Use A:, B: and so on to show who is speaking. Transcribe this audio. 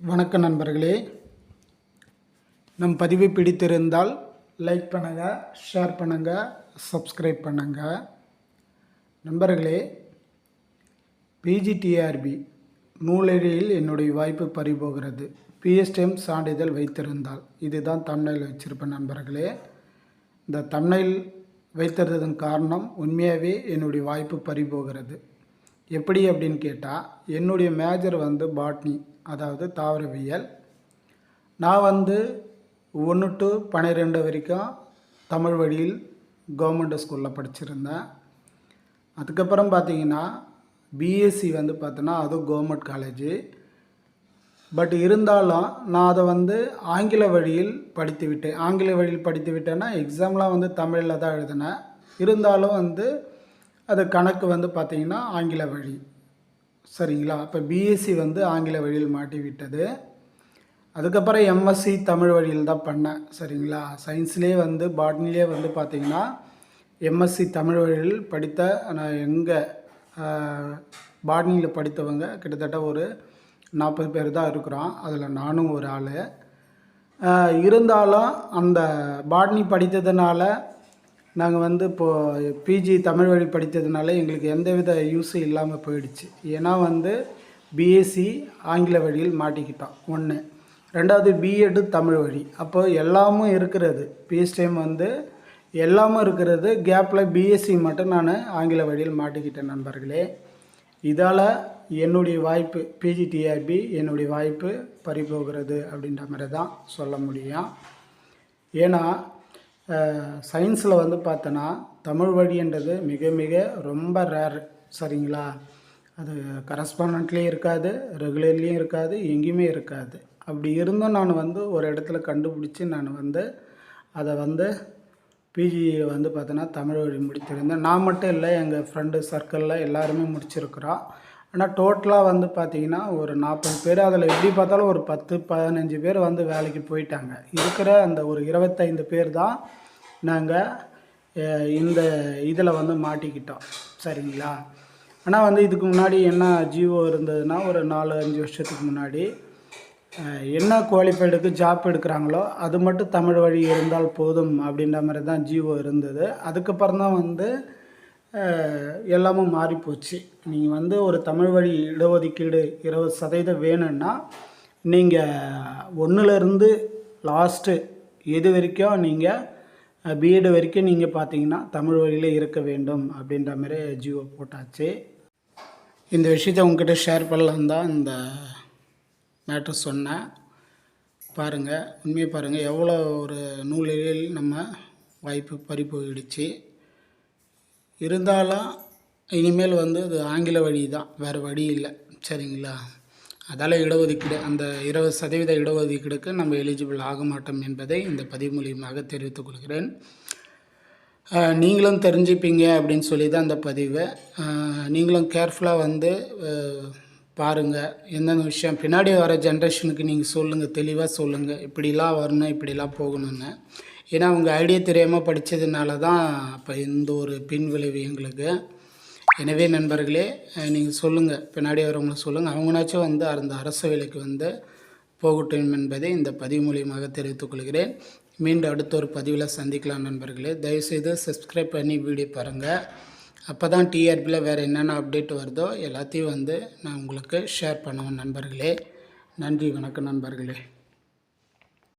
A: வணக்கம் நண்பர்களே, நம் பதிவை பிடித்திருந்தால் லைக் பண்ணுங்கள், ஷேர் பண்ணுங்கள், சப்ஸ்கிரைப் பண்ணுங்கள். நண்பர்களே, பிஜிடிஆர்பி நூலெழியில் என்னுடைய வாய்ப்பு பறிபோகிறது. பிஎஸ்டிஎம் சான்றிதழ் வைத்திருந்தால், இதுதான் தம்ப்நெயில் வச்சிருப்பேன். நண்பர்களே, இந்த தம்ப்நெயில் வைத்திருந்ததன் காரணம் உண்மையாகவே என்னுடைய வாய்ப்பு பறிபோகிறது. எப்படி அப்படின்னு கேட்டால், என்னுடைய மேஜர் பாட்னி, அதாவது தாவரவியல். நான் 1 to 12 வரைக்கும் தமிழ் வழியில் கவர்மெண்ட் ஸ்கூலில் படிச்சிருந்தேன். அதுக்கப்புறம் பார்த்திங்கன்னா பிஎஸ்சி பார்த்தோன்னா அதுவும் கவர்மெண்ட் காலேஜு. பட் இருந்தாலும் நான் அதை ஆங்கில வழியில் படித்து விட்டேன். ஆங்கில வழியில் படித்து விட்டேன்னா எக்ஸாம்லாம் தமிழில் தான் எழுதினேன். இருந்தாலும் அது கணக்கு பார்த்திங்கன்னா ஆங்கில வழி. சரிங்களா? அப்போ பிஎஸ்சி ஆங்கில வழியில் மாட்டி விட்டது. அதுக்கப்புறம் எம்எஸ்சி தமிழ் வழியில் தான் பண்ணேன். சரிங்களா? சயின்ஸ்லேயே பாட்னிலே பார்த்திங்கன்னா எம்எஸ்சி தமிழ் வழியில் படித்த நான் எங்கள் பாட்னியில் படித்தவங்க கிட்டத்தட்ட ஒரு 40 பேர் தான் இருக்கிறோம். அதில் நானும் ஒரு ஆள். இருந்தாலும் அந்த பாட்னி படித்ததுனால நாங்கள் இப்போது பிஜி தமிழ் வழி படித்ததுனால எங்களுக்கு எந்தவித யூஸும் இல்லாமல் போயிடுச்சு. ஏன்னா பிஎஸ்சி ஆங்கில வழியில் மாட்டிக்கிட்டோம். 1. 2வது பிஎட்டு தமிழ் வழி. அப்போ எல்லாமும் இருக்கிறது. பிஎஸ்டிஎம் எல்லாமும் இருக்கிறது. கேப்பில் பிஎஸ்சி மட்டும் நான் ஆங்கில வழியில் மாட்டிக்கிட்டேன். நண்பர்களே, இதால் என்னுடைய வாய்ப்பு பிஜிடிஆர்பி என்னுடைய வாய்ப்பு பறிபோகிறது அப்படின்ற மாதிரி தான் சொல்ல முடியும். ஏன்னா சயின்ஸில் பார்த்தோன்னா தமிழ் வழின்றது மிக மிக ரொம்ப ரேர். சரிங்களா? அது கரஸ்பாண்டன்ட்லேயும் இருக்காது, ரெகுலர்லேயும் இருக்காது, எங்கேயுமே இருக்காது. அப்படி இருந்தும் நான் ஒரு இடத்துல கண்டுபிடிச்சி நான் அதை பிஜியில் பார்த்தோன்னா தமிழ் வழி முடித்திருந்தேன். நான் மட்டும் இல்லை, எங்கள் ஃப்ரெண்டு சர்க்கிளில் எல்லாருமே முடிச்சிருக்கிறோம். ஆனால் டோட்டலாக பார்த்திங்கன்னா ஒரு 40 பேர். அதில் எப்படி பார்த்தாலும் ஒரு 10-15 பேர் வேலைக்கு போயிட்டாங்க. இருக்கிற அந்த ஒரு 25 பேர் தான் நாங்கள் இந்த இதில் மாட்டிக்கிட்டோம். சரிங்களா? ஆனால் இதுக்கு முன்னாடி என்ன ஜிஓ இருந்ததுன்னா, ஒரு 4-5 வருஷத்துக்கு முன்னாடி என்ன குவாலிஃபைடுக்கு ஜாப் எடுக்கிறாங்களோ அது மட்டும் தமிழ் வழி இருந்தால் போதும் அப்படின்ற மாதிரி தான் ஜிஓ இருந்தது. அதுக்கப்புறம் தான் எல்லாமும் மாறிப்போச்சு. நீங்கள் ஒரு தமிழ் வழி இடஒதுக்கீடு 20% வேணும்னா நீங்கள் 1லேருந்து லாஸ்ட்டு எது வரைக்கும் நீங்கள் பிஎட் வரைக்கும் நீங்கள் பார்த்தீங்கன்னா தமிழ் வழியில் இருக்க வேண்டும் அப்படின்ற மாதிரி ஜிஓ போட்டாச்சு. இந்த விஷயத்தை உங்ககிட்ட ஷேர் பண்ணலாம் தான் இந்த மேட்ரு சொன்னேன். பாருங்கள், உண்மையை பாருங்கள், எவ்வளோ ஒரு நூலில் நம்ம வாய்ப்பு பறி போயிடுச்சு. இருந்தாலும் இனிமேல் அது ஆங்கில வழி தான், வேறு வழி இல்லை. சரிங்களா? அதால் இடஒதுக்கீடு, அந்த 20% இடஒதுக்கீடுக்கு நம்ம எலிஜிபிள் ஆக மாட்டோம் என்பதை இந்த பதிவு மூலியமாக தெரிவித்துக் கொள்கிறேன். நீங்களும் தெரிஞ்சுப்பீங்க அப்படின்னு சொல்லி தான் அந்த பதிவை. நீங்களும் கேர்ஃபுல்லாக பாருங்கள். எந்தெந்த விஷயம் பின்னாடி வர ஜென்ரேஷனுக்கு நீங்கள் சொல்லுங்கள், தெளிவாக சொல்லுங்கள், இப்படிலாம் வரணும், இப்படிலாம் போகணுன்னு. ஏன்னா அவங்க ஐடியா தெரியாமல் படித்ததுனால தான் இப்போ இந்த ஒரு பின்விளைவு எங்களுக்கு. எனவே நண்பர்களே, நீங்கள் சொல்லுங்கள், பின்னாடி வரவங்களை சொல்லுங்கள், அவங்கனாச்சும் அந்த அரசு வேலைக்கு போகட்டும் என்பதை இந்த பதிவு மூலியமாக தெரிவித்துக் கொள்கிறேன். மீண்டும் அடுத்த ஒரு பதிவில் சந்திக்கலாம் நண்பர்களே. தயவுசெய்து சப்ஸ்கிரைப் பண்ணி வீடியோ பாருங்கள். அப்போ தான் டிஆர்பியில் வேறு என்னென்ன அப்டேட் வருதோ எல்லாத்தையும் நான் உங்களுக்கு ஷேர் பண்ணுவேன் நண்பர்களே. நன்றி, வணக்கம் நண்பர்களே.